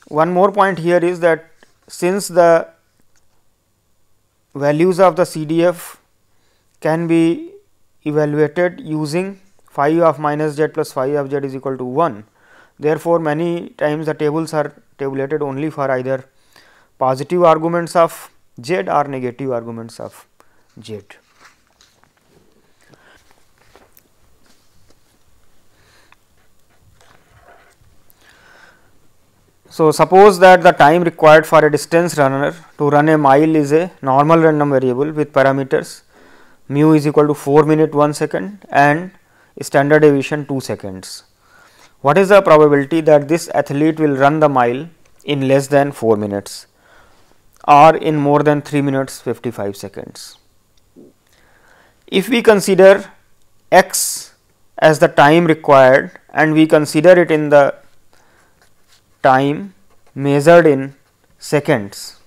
One more point here is that since the values of the CDF can be evaluated using phi of minus z plus phi of z is equal to 1. Therefore, many times the tables are tabulated only for either positive arguments of z or negative arguments of z. So, suppose that the time required for a distance runner to run a mile is a normal random variable with parameters mu is equal to 4 minute 1 second and standard deviation 2 seconds. What is the probability that this athlete will run the mile in less than 4 minutes or in more than 3 minutes 55 seconds? If we consider x as the time required and we consider it in the time measured in seconds,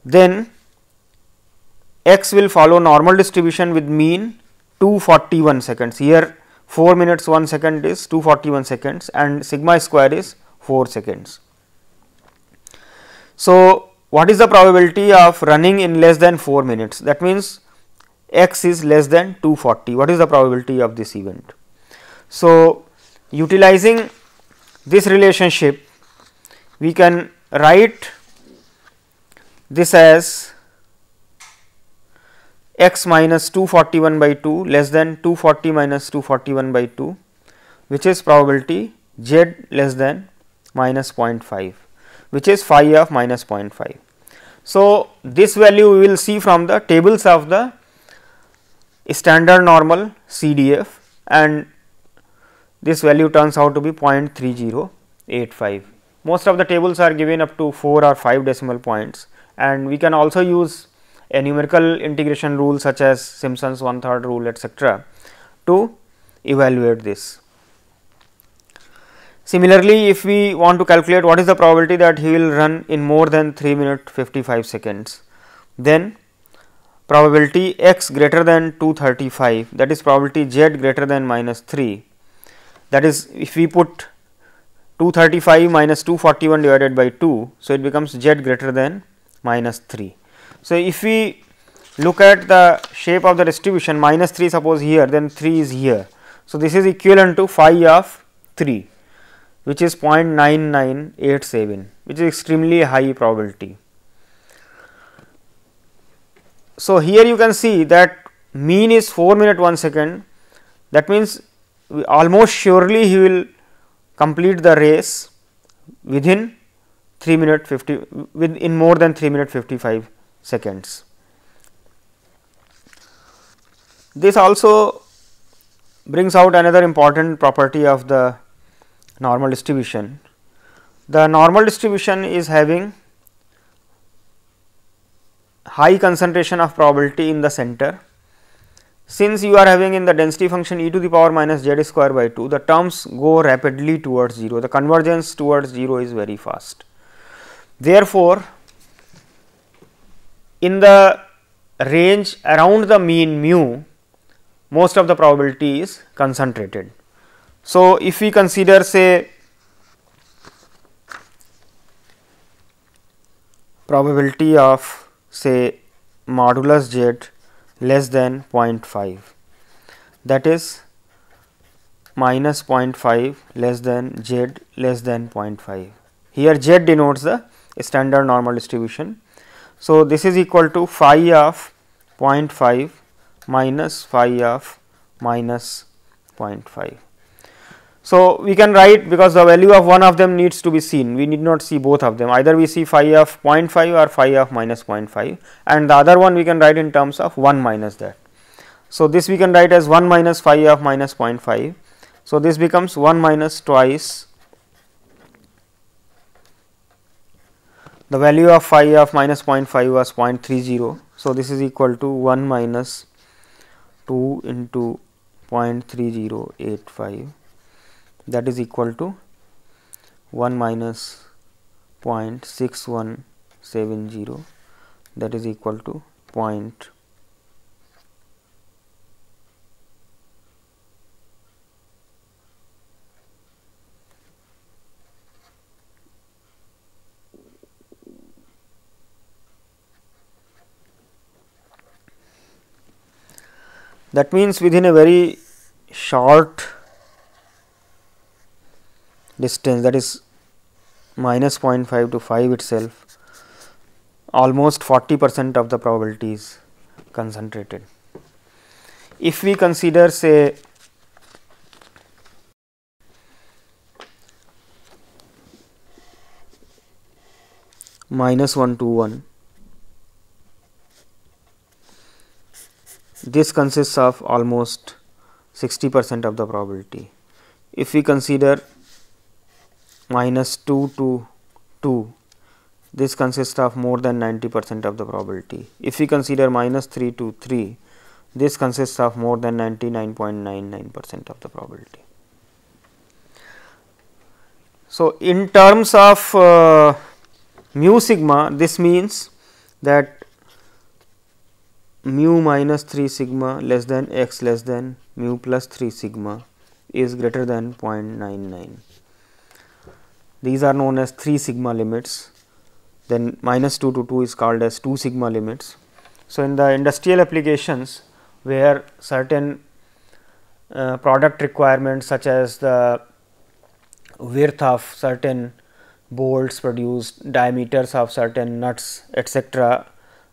then x will follow normal distribution with mean 241 seconds. Here 4 minutes 1 second is 241 seconds and sigma square is 4 seconds. So, what is the probability of running in less than 4 minutes? That means x is less than 240. What is the probability of this event? So, utilizing this relationship, we can write this as x minus 241 by 2 less than 240 minus 241 by 2, which is probability z less than minus 0.5, which is phi of minus 0.5. So, this value we will see from the tables of the standard normal CDF, and this value turns out to be 0.3085. Most of the tables are given up to 4 or 5 decimal points, and we can also use a numerical integration rule such as Simpson's 1/3 rule, etc., to evaluate this. Similarly, if we want to calculate what is the probability that he will run in more than 3 minute 55 seconds, then probability x greater than 235, that is probability z greater than minus 3. That is, if we put 235 minus 241 divided by 2, so it becomes z greater than minus 3. So, if we look at the shape of the distribution, minus 3 suppose here, then 3 is here. So, this is equivalent to phi of 3, which is 0.9987, which is extremely high probability. So, here you can see that mean is 4 minute 1 second, that means almost surely he will complete the race within 3 minute 50 in more than 3 minute 55 seconds. This also brings out another important property of the normal distribution. The normal distribution is having high concentration of probability in the center. Since you are having in the density function e to the power minus z square by 2, the terms go rapidly towards 0, the convergence towards 0 is very fast. Therefore, in the range around the mean mu, most of the probability is concentrated. So, if we consider say probability of say modulus z less than 0.5, that is minus 0.5 less than z less than 0.5. Here z denotes the standard normal distribution. So, this is equal to phi of 0.5 minus phi of minus 0.5. So, we can write, because the value of one of them needs to be seen, we need not see both of them, either we see phi of 0.5 or phi of minus 0.5, and the other one we can write in terms of 1 minus that. So, this we can write as 1 minus phi of minus 0.5. So, this becomes 1 minus twice the value of phi of minus 0.5 was 0.30. So, this is equal to 1 minus 2 into 0.3085, that is equal to 1 minus 0.6170, that is equal to 0.0 That means within a very short distance, that is minus 0.5 to 5 itself, almost 40% of the probability is concentrated. If we consider say minus 1 to 1, this consists of almost 60% of the probability. If we consider minus 2 to 2, this consists of more than 90% of the probability. If we consider minus 3 to 3, this consists of more than 99.99% of the probability. So, in terms of mu sigma, this means that mu minus 3 sigma less than x less than mu plus 3 sigma is greater than 0.99. These are known as 3 sigma limits. Then minus 2 to 2 is called as 2 sigma limits. So, in the industrial applications where certain product requirements such as the width of certain bolts produced, diameters of certain nuts, etc.,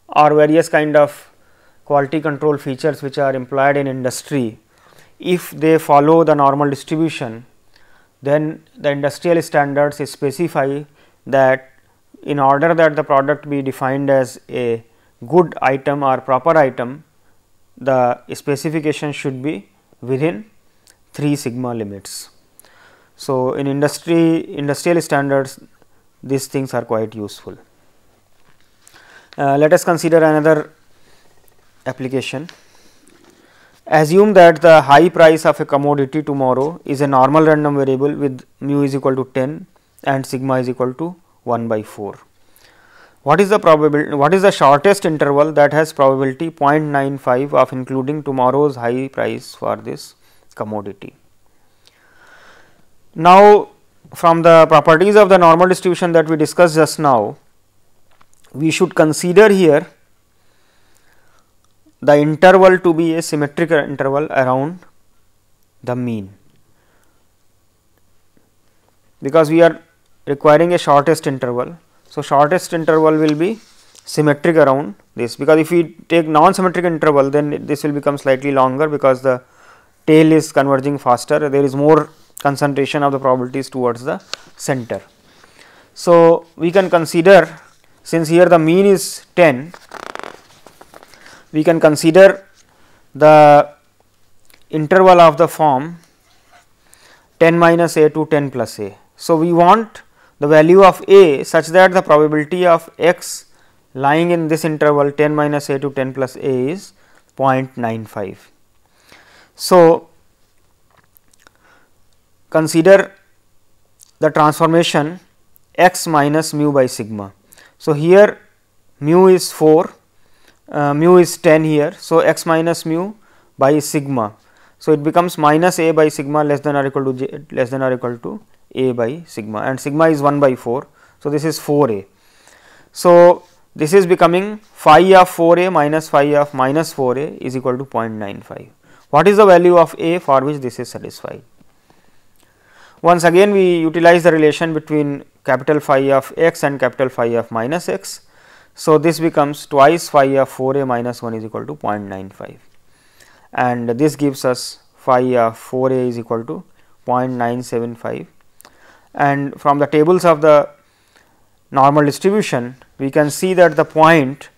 or various kind of quality control features which are employed in industry, if they follow the normal distribution, then the industrial standards specify that in order that the product be defined as a good item or proper item, the specification should be within 3 sigma limits. So, in industrial standards, these things are quite useful. Let us consider another application. Assume that the high price of a commodity tomorrow is a normal random variable with mu is equal to 10 and sigma is equal to 1 by 4. What is the probability? What is the shortest interval that has probability 0.95 of including tomorrow's high price for this commodity? Now, from the properties of the normal distribution that we discussed just now, we should consider here the interval to be a symmetric interval around the mean, because we are requiring a shortest interval. So, shortest interval will be symmetric around this, because if we take non-symmetric interval, then this will become slightly longer, because the tail is converging faster, there is more concentration of the probabilities towards the center. So, we can consider, since here the mean is 10, we can consider the interval of the form 10 minus a to 10 plus a. So, we want the value of a such that the probability of x lying in this interval 10 minus a to 10 plus a is 0.95. So, consider the transformation x minus mu by sigma. So, here mu is 4, mu is 10 here. So, x minus mu by sigma. So, it becomes minus a by sigma less than or equal to j, less than or equal to a by sigma, and sigma is 1 by 4. So, this is 4 a. So, this is becoming phi of 4 a minus phi of minus 4 a is equal to 0.95. What is the value of a for which this is satisfied? Once again we utilize the relation between capital phi of x and capital phi of minus x. So, this becomes twice phi of 4 a minus 1 is equal to 0.95, and this gives us phi of 4 a is equal to 0.975, and from the tables of the normal distribution we can see that the point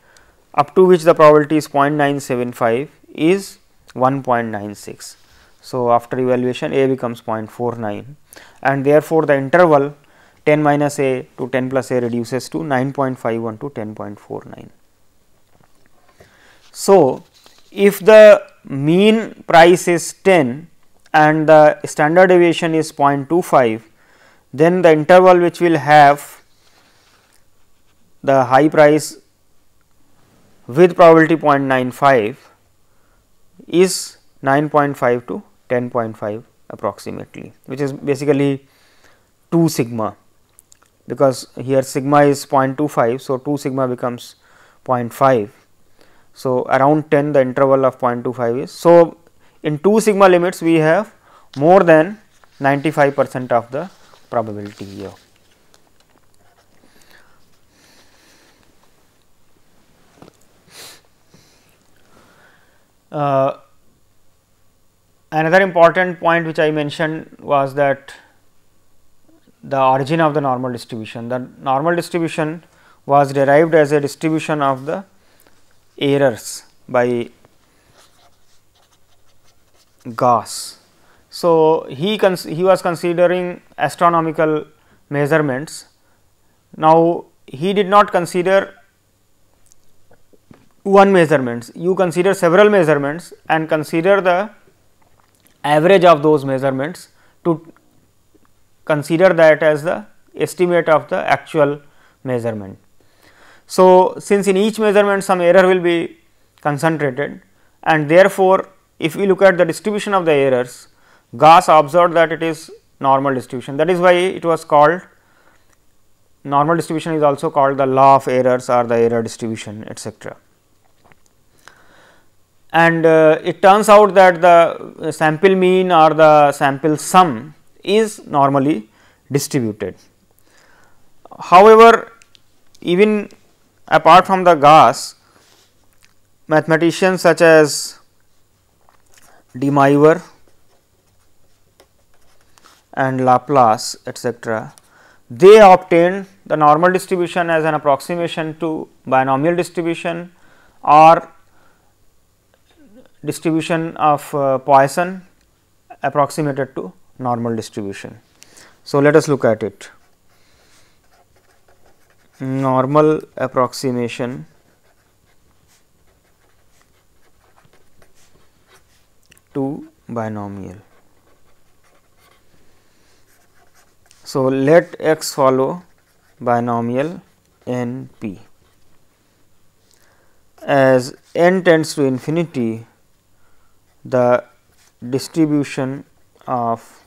up to which the probability is 0.975 is 1.96. So, after evaluation a becomes 0.49, and therefore, the interval 10 minus a to 10 plus a reduces to 9.51 to 10.49. So, if the mean price is 10 and the standard deviation is 0.25, then the interval which will have the high price with probability 0.95 is 9.5 to 10.5 approximately, which is basically 2 sigma, because here sigma is 0.25. So, 2 sigma becomes 0.5. So, around 10 the interval of 0.25 is. So, in 2 sigma limits we have more than 95% of the probability here. Another important point which I mentioned was that the origin of the normal distribution. The normal distribution was derived as a distribution of the errors by Gauss. So, he was considering astronomical measurements. Now, he did not consider one measurements, you consider several measurements and consider the average of those measurements to consider that as the estimate of the actual measurement. So, since in each measurement some error will be concentrated, and therefore, if we look at the distribution of the errors, Gauss observed that it is normal distribution. That is why it was called normal distribution, is also called the law of errors or the error distribution, etc. And it turns out that the sample mean or the sample sum is normally distributed. However, even apart from the Gauss, mathematicians such as De Moivre and Laplace, etc., they obtained the normal distribution as an approximation to binomial distribution or distribution of Poisson approximated to normal distribution. So, let us look at it. Normal approximation to binomial. So, let x follow binomial n p. As n tends to infinity, the distribution of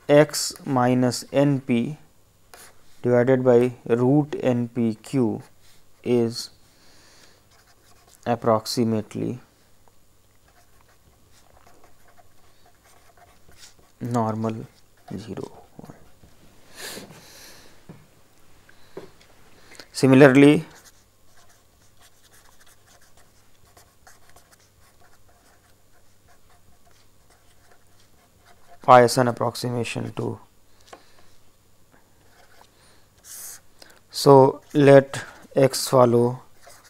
x minus n p divided by root n p q is approximately normal 0 1. Similarly, Poisson approximation to. So, let x follow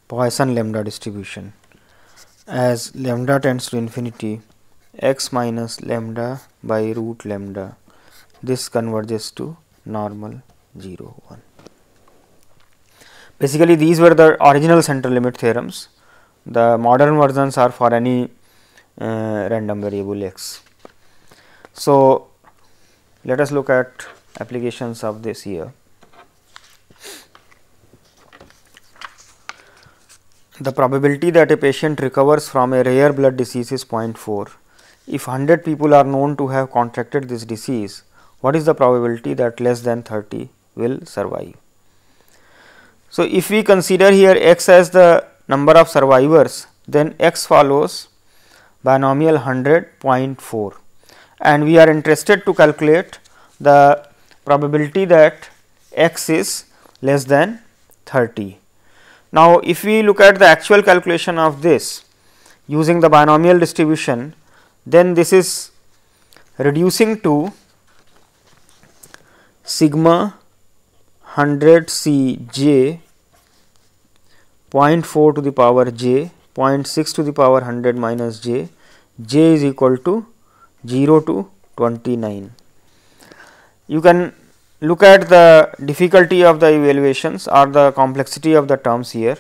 Poisson lambda distribution. As lambda tends to infinity, x minus lambda by root lambda, this converges to normal 0 1. Basically, these were the original central limit theorems. The modern versions are for any random variable x. So, let us look at applications of this here. The probability that a patient recovers from a rare blood disease is 0.4. If 100 people are known to have contracted this disease, what is the probability that less than 30 will survive? So, if we consider here x as the number of survivors, then x follows binomial 100 0.4, and we are interested to calculate the probability that x is less than 30. Now, if we look at the actual calculation of this using the binomial distribution, then this is reducing to sigma 100 c j 0.4 to the power j 0.6 to the power 100 minus j, j is equal to 0 to 29. You can look at the difficulty of the evaluations or the complexity of the terms here.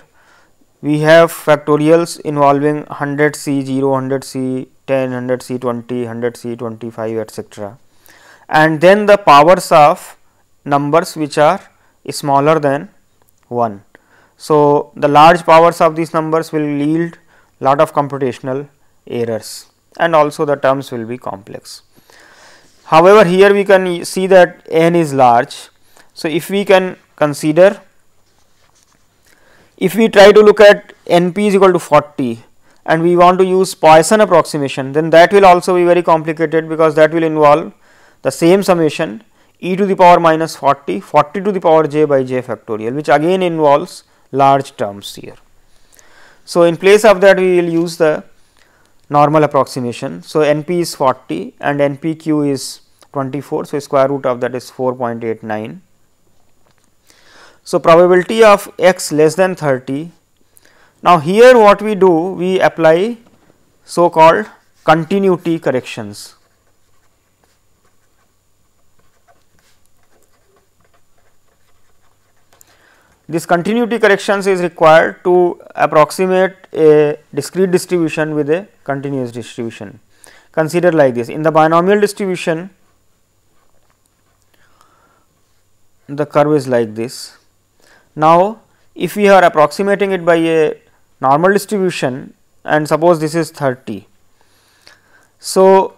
We have factorials involving 100 c 0, 100 c 10, 100 c 20, 100 c 25, etc. And then the powers of numbers which are smaller than 1. So, the large powers of these numbers will yield lot of computational errors, and also the terms will be complex. However, here we can see that n is large. So, if we can consider, if we try to look at NP is equal to 40 and we want to use Poisson approximation, then that will also be very complicated, because that will involve the same summation e to the power minus 40, 40 to the power j by j factorial, which again involves large terms here. So, in place of that we will use the normal approximation. So, NP is 40 and NPQ is 24. So, square root of that is 4.89. So, probability of x less than 30. Now, here what we do, we apply so called continuity corrections. This continuity corrections is required to approximate a discrete distribution with a continuous distribution. Consider like this: in the binomial distribution, the curve is like this. Now, if we are approximating it by a normal distribution and suppose this is 30, so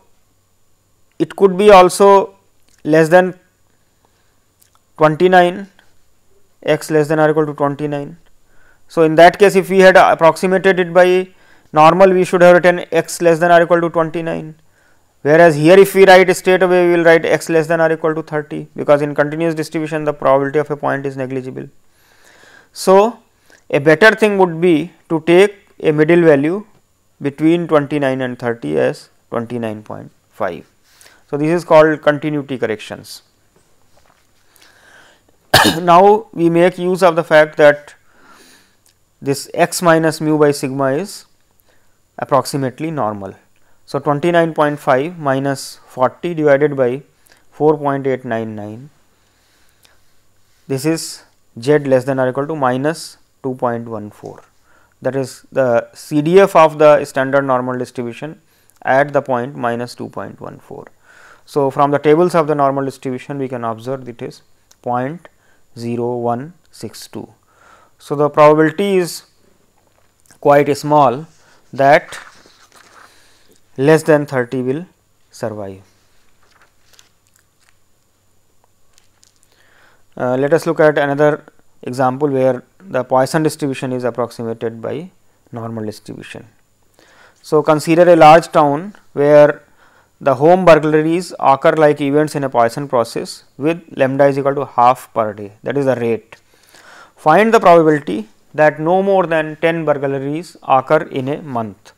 it could be also less than 29, x less than or equal to 29. So, in that case, if we had approximated it by normal, we should have written x less than or equal to 29, whereas here if we write straight away, we will write x less than or equal to 30, because in continuous distribution the probability of a point is negligible. So, a better thing would be to take a middle value between 29 and 30 as 29.5. So, this is called continuity corrections. Now, we make use of the fact that this x minus mu by sigma is approximately normal. So, 29.5 minus 40 divided by 4.899, this is z less than or equal to minus 2.14. That is the CDF of the standard normal distribution at the point minus 2.14. So, from the tables of the normal distribution we can observe it is 0.0162. So, the probability is quite small that less than 30 will survive. Let us look at another example where the Poisson distribution is approximated by normal distribution. So, consider a large town where the home burglaries occur like events in a Poisson process with lambda is equal to half per day, that is the rate. Find the probability that no more than 10 burglaries occur in a month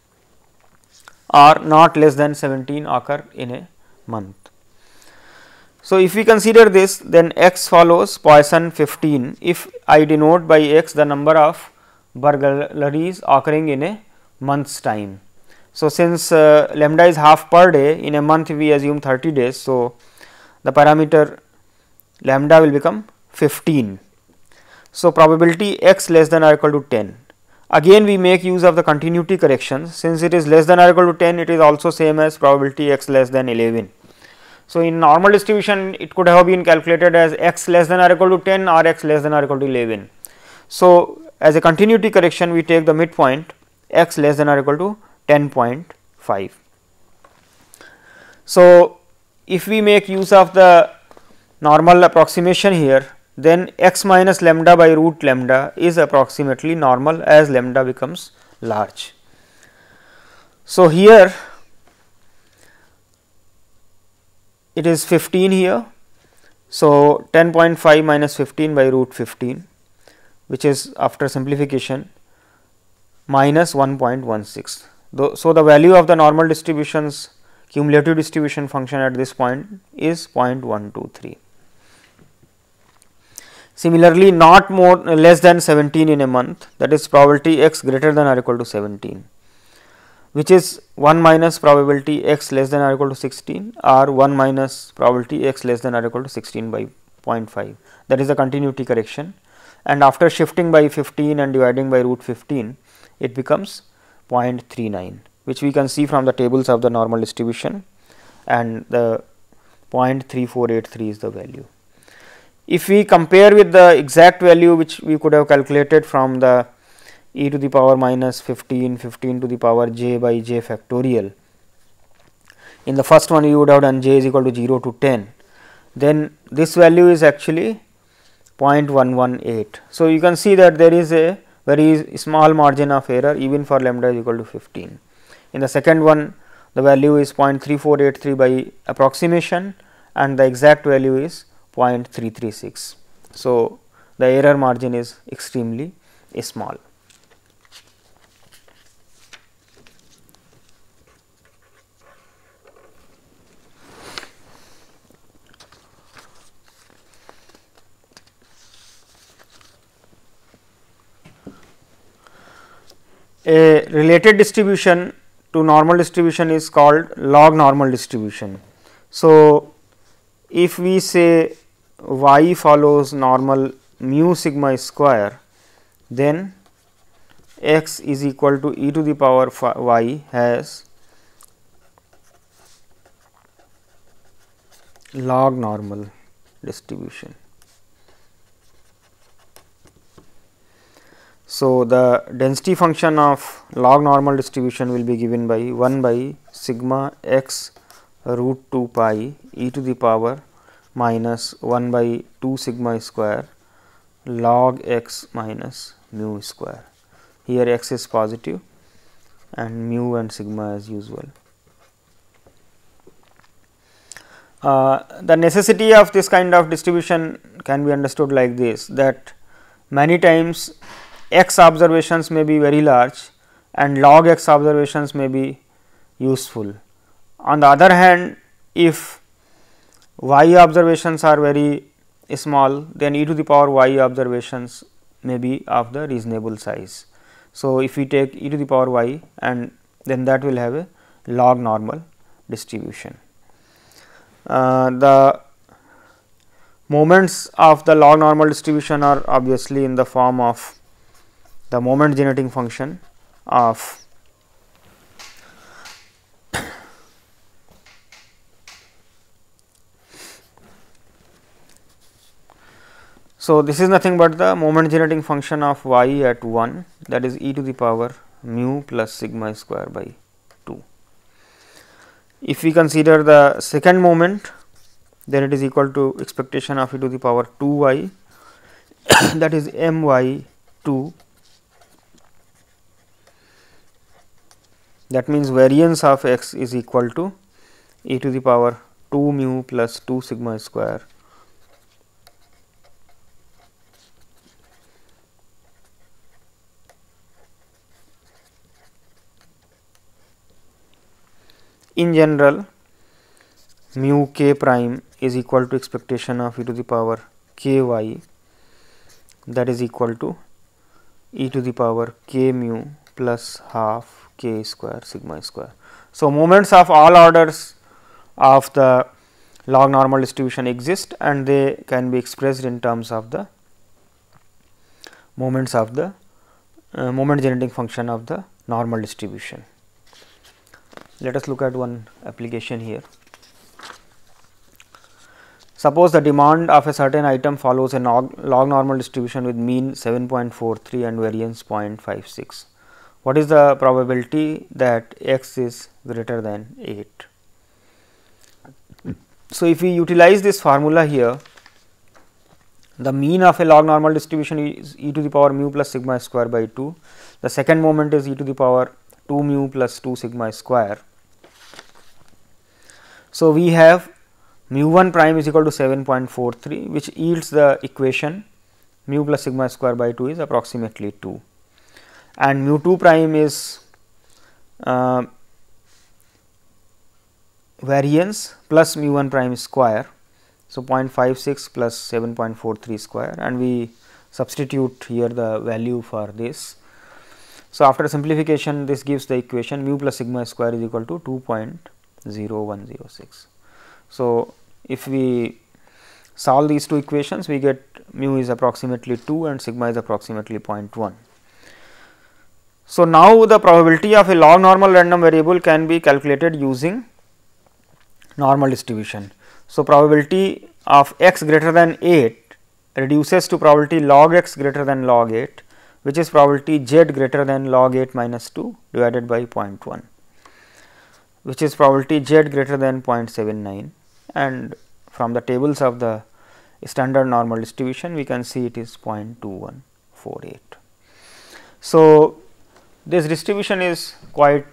or not less than 17 occur in a month. So, if we consider this, then x follows Poisson 15 if I denote by x the number of burglaries occurring in a month's time. So, since lambda is half per day, in a month we assume 30 days. So, the parameter lambda will become 15. So, probability x less than or equal to 10. Again we make use of the continuity corrections, since it is less than or equal to 10, it is also same as probability x less than 11. So, in normal distribution it could have been calculated as x less than or equal to 10 or x less than or equal to 11. So, as a continuity correction we take the midpoint x less than or equal to 10.5. So, if we make use of the normal approximation here, then x minus lambda by root lambda is approximately normal as lambda becomes large. So, here it is 15 here. So, 10.5 minus 15 by root 15, which is after simplification minus 1.16. So, the value of the normal distribution's cumulative distribution function at this point is 0.123. Similarly, not more less than 17 in a month, that is probability x greater than or equal to 17, which is 1 minus probability x less than or equal to 16 or 1 minus probability x less than or equal to 16 by 0.5, that is the continuity correction, and after shifting by 15 and dividing by root 15 it becomes 0.39, which we can see from the tables of the normal distribution, and the 0.3483 is the value. If we compare with the exact value which we could have calculated from the e to the power minus 15, 15 to the power j by j factorial, in the first one you would have done j is equal to 0 to 10, then this value is actually 0.118. So, you can see that there is a very small margin of error even for lambda is equal to 15. In the second one, the value is 0.3483 by approximation and the exact value is 0.336. So, the error margin is extremely small. A related distribution to normal distribution is called log normal distribution. So, if we say y follows normal mu sigma square, then x is equal to e to the power y has log normal distribution. So, the density function of log normal distribution will be given by 1 by sigma x root 2 pi e to the power minus 1 by 2 sigma square log x minus mu square. Here x is positive and mu and sigma as usual. The necessity of this kind of distribution can be understood like this, that many times x observations may be very large and log x observations may be useful. On the other hand, if y observations are very small, then e to the power y observations may be of the reasonable size. So, if we take e to the power y, and then that will have a log normal distribution. The moments of the log normal distribution are obviously in the form of the moment generating function of so this is nothing but the moment generating function of y at 1, that is e to the power mu plus sigma square by 2. If we consider the second moment, then it is equal to expectation of e to the power 2 y that is m y 2. That means, variance of x is equal to e to the power 2 mu plus 2 sigma square in general. Mu k prime is equal to expectation of e to the power k y, that is equal to e to the power k mu plus half k square sigma square. So, moments of all orders of the log normal distribution exist and they can be expressed in terms of the moments of the moment generating function of the normal distribution. Let us look at one application here. Suppose the demand of a certain item follows a log normal distribution with mean 7.43 and variance 0.56. What is the probability that x is greater than 8? So, if we utilize this formula here, the mean of a log normal distribution is e to the power mu plus sigma square by 2. The second moment is e to the power 2 mu plus 2 sigma square. So, we have mu 1 prime is equal to 7.43, which yields the equation mu plus sigma square by 2 is approximately 2, and mu 2 prime is variance plus mu 1 prime square. So, 0.56 plus 7.43 square, and we substitute here the value for this. So, after simplification, this gives the equation mu plus sigma square is equal to 2.0106. So, if we solve these two equations, we get mu is approximately 2 and sigma is approximately 0.1. So, now the probability of a log normal random variable can be calculated using normal distribution. So, probability of x greater than 8 reduces to probability log x greater than log 8, which is probability z greater than log 8 minus 2 divided by 0.1, which is probability z greater than 0.79, and from the tables of the standard normal distribution we can see it is 0.2148. So, this distribution is quite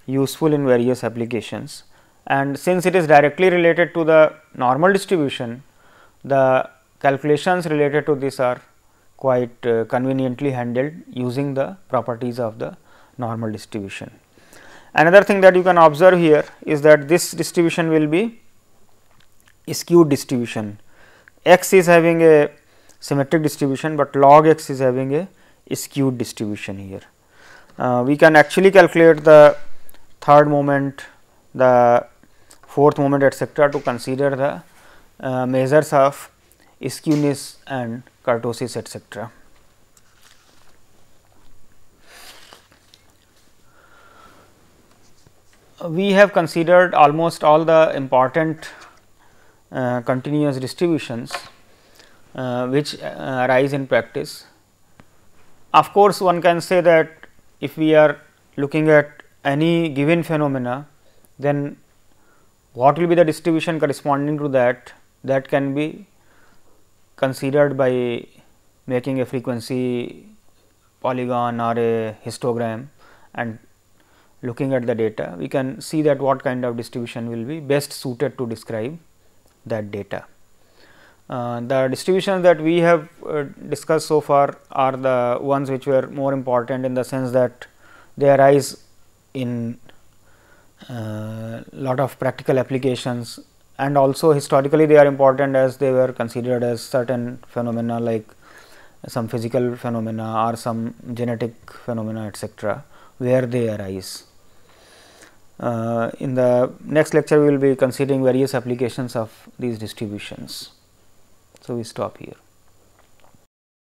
useful in various applications, and since it is directly related to the normal distribution, the calculations related to this are quite conveniently handled using the properties of the normal distribution. Another thing that you can observe here is that this distribution will be skewed distribution. X is having a symmetric distribution, but log x is having a skewed distribution here. We can actually calculate the third moment, the fourth moment, etcetera, to consider the measures of skewness and kurtosis, etcetera. We have considered almost all the important continuous distributions which arise in practice. Of course, one can say that if we are looking at any given phenomena, then what will be the distribution corresponding to that can be considered by making a frequency polygon or a histogram, and looking at the data we can see that what kind of distribution will be best suited to describe that data. The distributions that we have discussed so far are the ones which were more important in the sense that they arise in lot of practical applications, and also historically they are important as they were considered as certain phenomena like some physical phenomena or some genetic phenomena, etcetera, where they arise. In the next lecture we will be considering various applications of these distributions. So, we stop here.